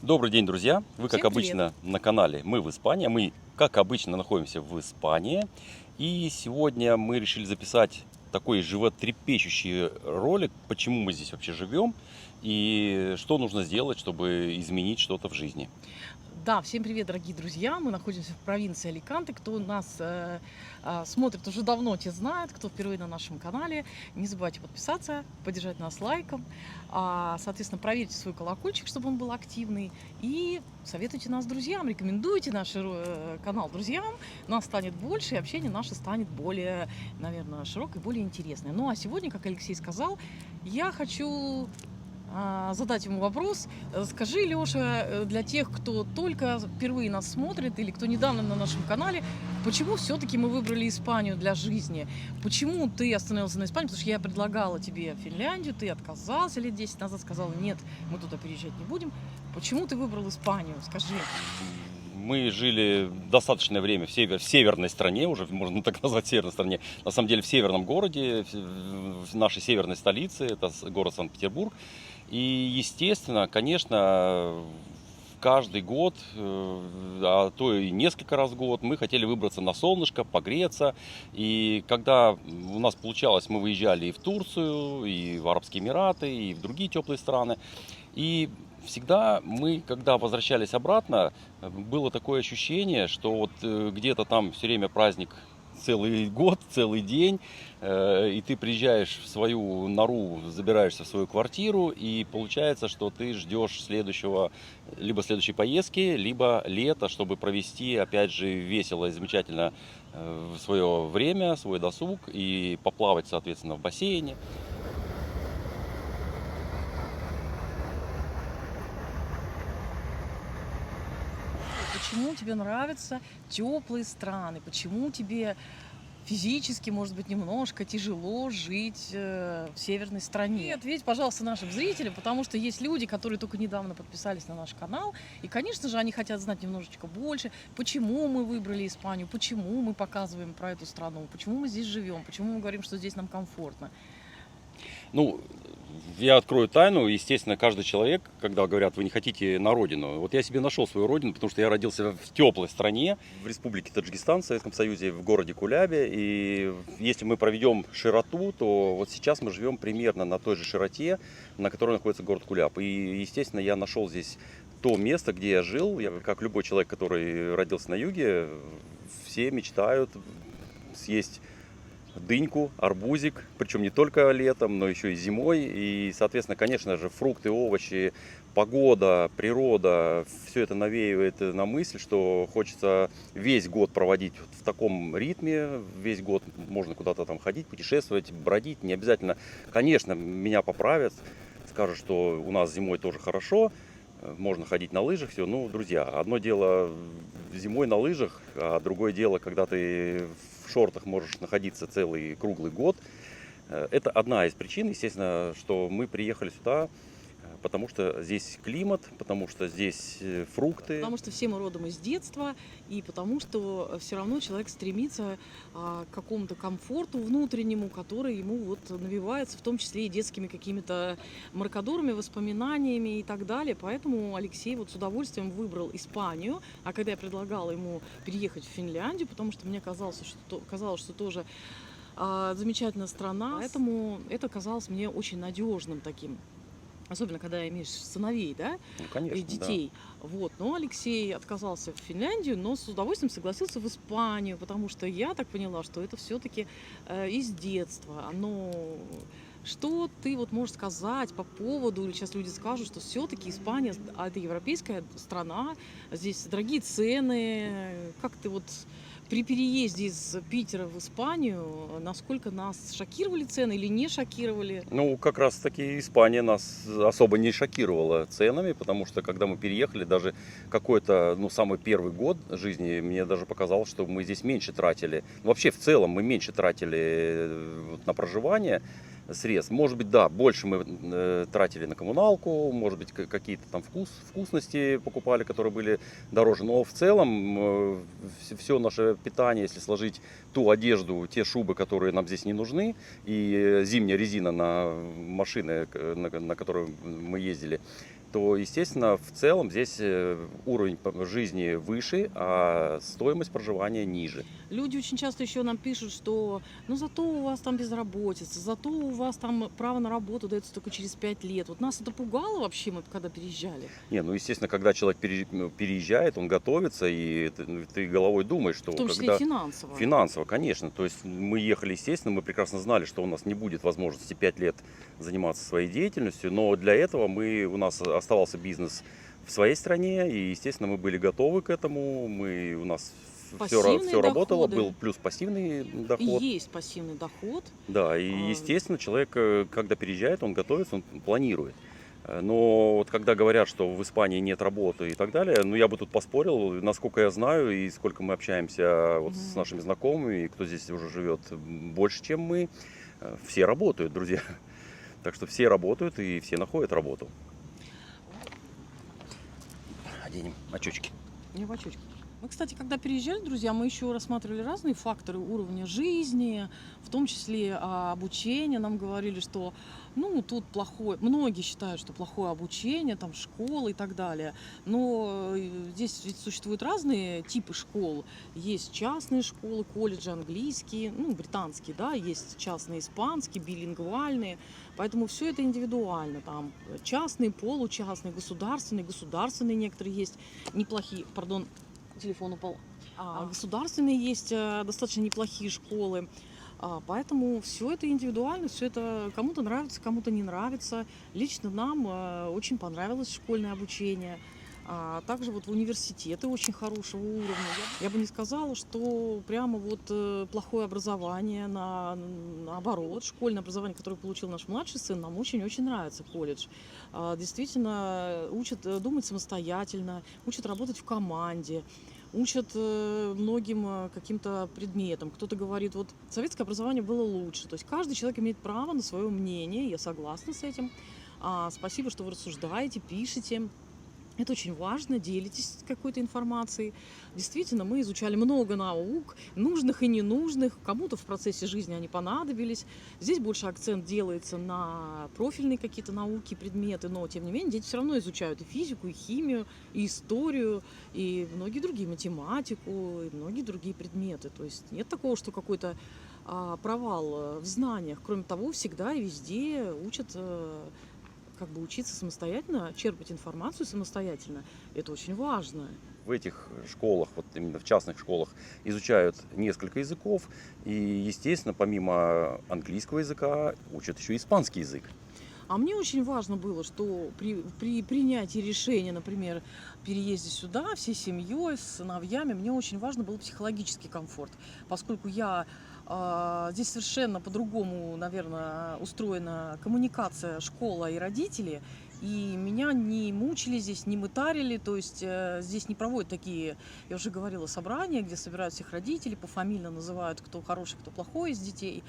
Добрый день, друзья! Вы, как Всем привет! обычно, на канале «Мы в Испании». Мы, как обычно, находимся в Испании. И сегодня мы решили записать такой животрепещущий ролик, почему мы здесь вообще живем и что нужно сделать, чтобы изменить что-то в жизни. Да, всем привет, дорогие друзья! Мы находимся в провинции Аликанте. Кто нас смотрит уже давно, те знают. Кто впервые на нашем канале, не забывайте подписаться, поддержать нас лайком. Соответственно, проверьте свой колокольчик, чтобы он был активный. И советуйте нас друзьям, рекомендуйте наш канал друзьям. Нас станет больше, и общение наше станет более, наверное, широкое, более интересное. Ну а сегодня, как Алексей сказал, я хочу задать ему вопрос. Скажи, Лёша, для тех, кто только впервые нас смотрит или кто недавно на нашем канале, почему все-таки мы выбрали Испанию для жизни? Почему ты остановился на Испании? Потому что я предлагала тебе Финляндию, ты отказался лет 10 назад, сказал, нет, мы туда переезжать не будем. Почему ты выбрал Испанию? Скажи. Мы жили достаточное время в северной стране, уже можно так назвать северной стране, на самом деле в северном городе, в нашей северной столице, это город Санкт-Петербург. И, естественно, конечно, каждый год, а то и несколько раз в год мы хотели выбраться на солнышко, погреться. И когда у нас получалось, мы выезжали и в Турцию, и в Арабские Эмираты, и в другие теплые страны. И всегда мы, когда возвращались обратно, было такое ощущение, что вот где-то там все время праздник целый год, целый день, и ты приезжаешь в свою нору, забираешься в свою квартиру, и получается, что ты ждешь либо следующей поездки, либо лета, чтобы провести, опять же, весело и замечательно свое время, свой досуг, и поплавать, соответственно, в бассейне. Почему тебе нравятся теплые страны? Почему тебе физически, может быть, немножко тяжело жить в северной стране? И ответь, пожалуйста, нашим зрителям, потому что есть люди, которые только недавно подписались на наш канал, и, конечно же, они хотят знать немножечко больше, почему мы выбрали Испанию, почему мы показываем про эту страну, почему мы здесь живем, почему мы говорим, что здесь нам комфортно. Ну, я открою тайну. Естественно, каждый человек, когда говорят, вы не хотите на родину. Вот я себе нашел свою родину, потому что я родился в теплой стране, в республике Таджикистан, в Советском Союзе, в городе Кулябе. И если мы проведем широту, то вот сейчас мы живем примерно на той же широте, на которой находится город Куляб. И, естественно, я нашел здесь то место, где я жил. Я, как любой человек, который родился на юге, все мечтают съесть дыньку, арбузик, причем не только летом, но еще и зимой. И, соответственно, конечно же, фрукты, овощи, погода, природа, все это навеивает на мысль, что хочется весь год проводить в таком ритме, весь год можно куда-то там ходить, путешествовать, бродить, не обязательно, конечно, меня поправят, скажут, что у нас зимой тоже хорошо, можно ходить на лыжах, все. Ну, друзья, одно дело зимой на лыжах, а другое дело, когда ты в шортах можешь находиться целый круглый год. Это одна из причин, естественно, что мы приехали сюда, потому что здесь климат, потому что здесь фрукты. Потому что все мы родом из детства, и потому что все равно человек стремится к какому-то комфорту внутреннему, который ему вот навевается, в том числе и детскими какими-то маркадорами, воспоминаниями и так далее. Поэтому Алексей вот с удовольствием выбрал Испанию, а когда я предлагала ему переехать в Финляндию, потому что мне казалось, что тоже замечательная страна, поэтому это казалось мне очень надежным таким. Особенно, когда имеешь сыновей, да, Ну, и конечно, да. детей. Вот. Но Алексей отказался в Финляндию, но с удовольствием согласился в Испанию, потому что я так поняла, что это все-таки из детства. Но что ты вот можешь сказать по поводу, или сейчас люди скажут, что все-таки Испания, это европейская страна, здесь дорогие цены. Как ты вот при переезде из Питера в Испанию, насколько нас шокировали цены или не шокировали? Ну, как раз таки Испания нас особо не шокировала ценами, потому что когда мы переехали, даже какой-то, ну, самый первый год жизни, мне даже показалось, что мы здесь меньше тратили. Вообще, в целом, мы меньше тратили на проживание средств. Может быть, да, больше мы тратили на коммуналку, может быть, какие-то там вкусности покупали, которые были дороже. Но в целом все наше питание, если сложить ту одежду, те шубы, которые нам здесь не нужны, и зимняя резина на машины, на которые мы ездили, то, естественно, в целом здесь уровень жизни выше, а стоимость проживания ниже. Люди очень часто еще нам пишут, что ну зато у вас там безработица, зато у вас там право на работу дается только через 5 лет. Вот нас это пугало вообще, мы когда переезжали. Не, ну, естественно, когда человек переезжает, он готовится, и ты головой думаешь, что В том числе когда... и финансово. Финансово, конечно. То есть мы ехали, естественно, мы прекрасно знали, что у нас не будет возможности 5 лет заниматься своей деятельностью, но для этого у нас оставался бизнес в своей стране, и, естественно, мы были готовы к этому, у нас Пассивные все работало, доходы. был плюс пассивный И доход. есть пассивный доход. Да, и, естественно, человек, когда переезжает, он готовится, он планирует. Но вот когда говорят, что в Испании нет работы и так далее, ну я бы тут поспорил, насколько я знаю и сколько мы общаемся вот с нашими знакомыми, и кто здесь уже живет больше, чем мы, все работают, друзья. Так что все работают и все находят работу. Оденем очечки. Не в очочках. Мы, кстати, когда переезжали, друзья, мы еще рассматривали разные факторы уровня жизни, в том числе обучение. Нам говорили, что ну, тут плохое, многие считают, что плохое обучение, там школы и так далее. Но здесь ведь существуют разные типы школ. Есть частные школы, колледжи английские, ну, британские, да, есть частные испанские, билингвальные. Поэтому все это индивидуально. Там частные, получастные, государственные некоторые есть неплохие, пардон, телефон упал. Государственные есть достаточно неплохие школы. Поэтому все это индивидуально, все это кому-то нравится, кому-то не нравится. Лично нам очень понравилось школьное обучение. Также вот в университеты очень хорошего уровня. Я бы не сказала, что прямо вот плохое образование, наоборот. Школьное образование, которое получил наш младший сын, нам очень-очень нравится, колледж. Действительно учат думать самостоятельно, учат работать в команде, учат многим каким-то предметам. Кто-то говорит, вот советское образование было лучше. То есть каждый человек имеет право на свое мнение, я согласна с этим. Спасибо, что вы рассуждаете, пишете. Это очень важно, делитесь какой-то информацией. Действительно, мы изучали много наук, нужных и ненужных. Кому-то в процессе жизни они понадобились. Здесь больше акцент делается на профильные какие-то науки, предметы, но, тем не менее, дети все равно изучают и физику, и химию, и историю, и многие другие, математику, и многие другие предметы. То есть нет такого, что какой-то провал в знаниях. Кроме того, всегда и везде учат как бы учиться самостоятельно, черпать информацию самостоятельно. Это очень важно. В этих школах, вот именно в частных школах, изучают несколько языков. И, естественно, помимо английского языка, учат еще испанский язык. А мне очень важно было, что при принятии решения, например, переезде сюда, всей семьей, с сыновьями, мне очень важно был психологический комфорт, поскольку я здесь совершенно по-другому, наверное, устроена коммуникация школа и родители, и меня не мучили здесь, не мытарили, то есть здесь не проводят такие, я уже говорила, собрания, где собирают всех родителей, пофамильно называют, кто хороший, кто плохой из детей.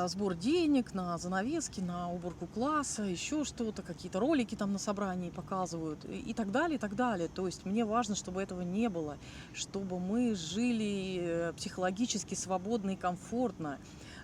Сбор денег на занавески, на уборку класса, еще что-то, какие-то ролики там на собрании показывают и так далее, и так далее. То есть мне важно, чтобы этого не было, чтобы мы жили психологически свободно и комфортно,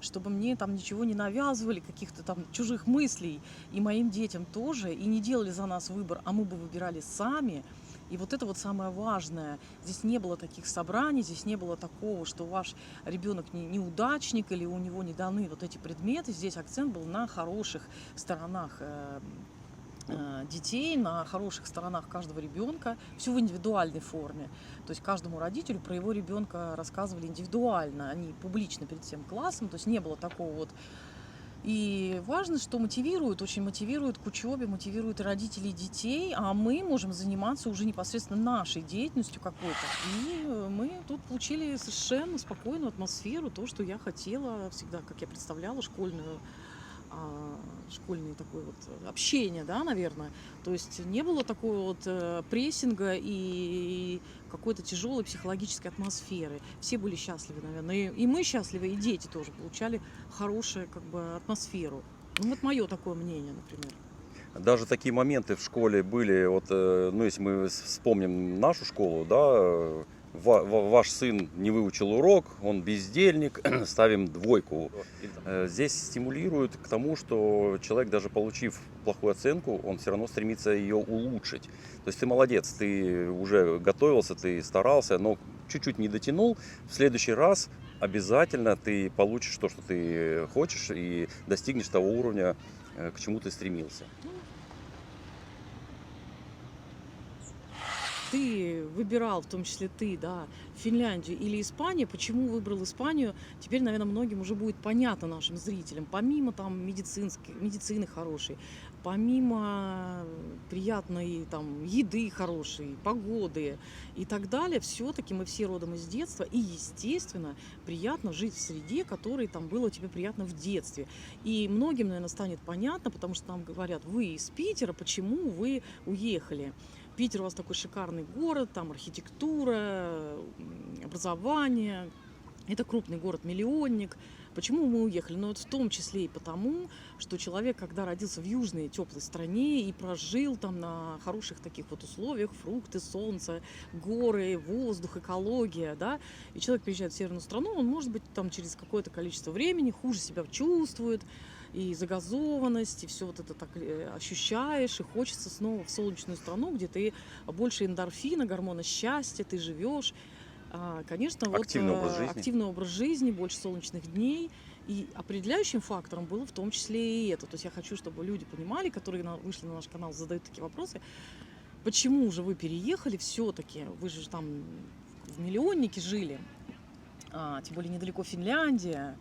чтобы мне там ничего не навязывали, каких-то там чужих мыслей, и моим детям тоже, и не делали за нас выбор, а мы бы выбирали сами. И вот это вот самое важное. Здесь не было таких собраний, здесь не было такого, что ваш ребенок неудачник или у него не даны вот эти предметы. Здесь акцент был на хороших сторонах детей, на хороших сторонах каждого ребенка, все в индивидуальной форме. То есть каждому родителю про его ребенка рассказывали индивидуально, а не публично перед всем классом. То есть не было такого вот. И важно, что мотивирует, очень мотивирует к учебе, мотивирует и родителей, и детей, а мы можем заниматься уже непосредственно нашей деятельностью какой-то. И мы тут получили совершенно спокойную атмосферу, то, что я хотела всегда, как я представляла, школьное такое вот общение, да, наверное. То есть не было такого вот прессинга и какой-то тяжелой психологической атмосферы. Все были счастливы, наверное. И мы счастливы, и дети тоже получали хорошую как бы атмосферу. Ну, вот мое такое мнение, например. Даже такие моменты в школе были, вот, ну, если мы вспомним нашу школу, да, ваш сын не выучил урок, он бездельник, ставим 2. Здесь стимулирует к тому, что человек, даже получив плохую оценку, он все равно стремится ее улучшить. То есть ты молодец, ты уже готовился, ты старался, но чуть-чуть не дотянул. В следующий раз обязательно ты получишь то, что ты хочешь, и достигнешь того уровня, к чему ты стремился. Ты выбирал, в том числе ты, да, Финляндию или Испанию. Почему выбрал Испанию? Теперь, наверное, многим уже будет понятно, нашим зрителям. Помимо там медицины хорошей, помимо приятной там еды хорошей, погоды и так далее, все-таки мы все родом из детства, и, естественно, приятно жить в среде, которой там было тебе приятно в детстве. И многим, наверное, станет понятно, потому что нам говорят: вы из Питера, почему вы уехали? Питер у вас такой шикарный город, там архитектура, образование. Это крупный город-миллионник. Почему мы уехали? Ну вот в том числе и потому, что человек, когда родился в южной теплой стране и прожил там на хороших таких вот условиях, фрукты, солнце, горы, воздух, экология, да, и человек приезжает в северную страну, он, может быть, там через какое-то количество времени хуже себя чувствует, и загазованность, и все вот это так ощущаешь, и хочется снова в солнечную страну, где ты больше эндорфина, гормона счастья, ты живешь. Конечно, вот активный образ жизни, больше солнечных дней. И определяющим фактором было в том числе и это. То есть я хочу, чтобы люди понимали, которые вышли на наш канал, задают такие вопросы: почему же вы переехали все-таки? Вы же там в миллионнике жили, тем более недалеко Финляндия.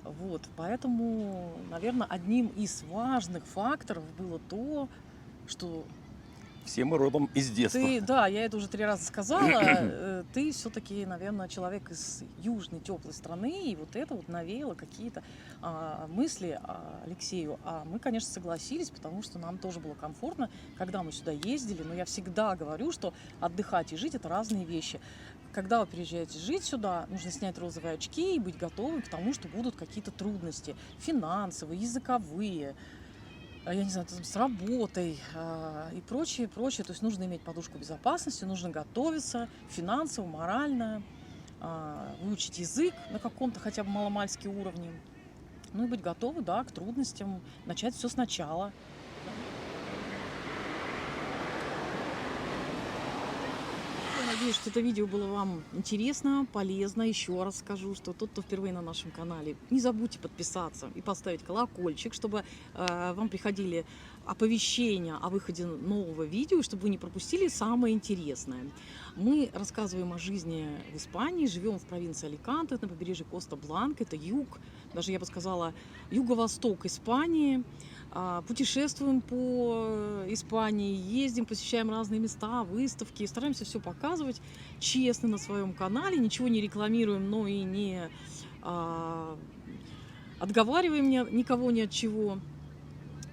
Вот, поэтому, наверное, одним из важных факторов было то, что все мы родом из детства. Да, я это уже 3 раза сказала. Ты все-таки, наверное, человек из южной теплой страны, и вот это вот навеяло какие-то мысли Алексею. А мы, конечно, согласились, потому что нам тоже было комфортно, когда мы сюда ездили. Но я всегда говорю, что отдыхать и жить — это разные вещи. Когда вы приезжаете жить сюда, нужно снять розовые очки и быть готовым к тому, что будут какие-то трудности финансовые, языковые, я не знаю, с работой и прочее, прочее. То есть нужно иметь подушку безопасности, нужно готовиться финансово, морально, выучить язык на каком-то хотя бы маломальски уровне. Ну и быть готовы, да, к трудностям, начать все сначала. Я надеюсь, что это видео было вам интересно, полезно. Еще раз скажу, что тот, кто впервые на нашем канале, не забудьте подписаться и поставить колокольчик, чтобы вам приходили оповещения о выходе нового видео, чтобы вы не пропустили самое интересное. Мы рассказываем о жизни в Испании, живем в провинции Аликанте, на побережье Коста-Бланка, это юг, даже я бы сказала, юго-восток Испании. Путешествуем по Испании, ездим, посещаем разные места, выставки, стараемся все показывать честно на своем канале, ничего не рекламируем, но и не отговариваем никого ни от чего.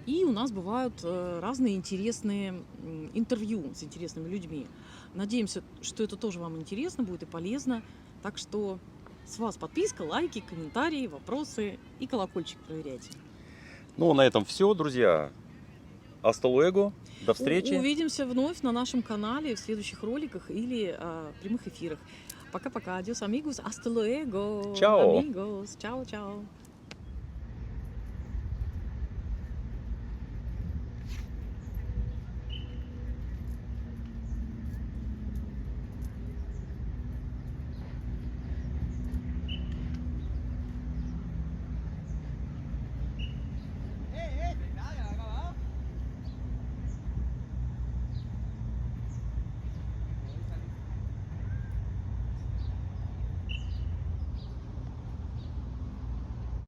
И у нас бывают разные интересные интервью с интересными людьми. Надеемся, что это тоже вам интересно будет и полезно. Так что с вас подписка, лайки, комментарии, вопросы и колокольчик проверяйте. Ну, на этом все, друзья. Hasta luego. До встречи. Увидимся вновь на нашем канале в следующих роликах или прямых эфирах. Пока-пока. Adiós, amigos. Hasta luego. Чао. Amigos. Чао-чао.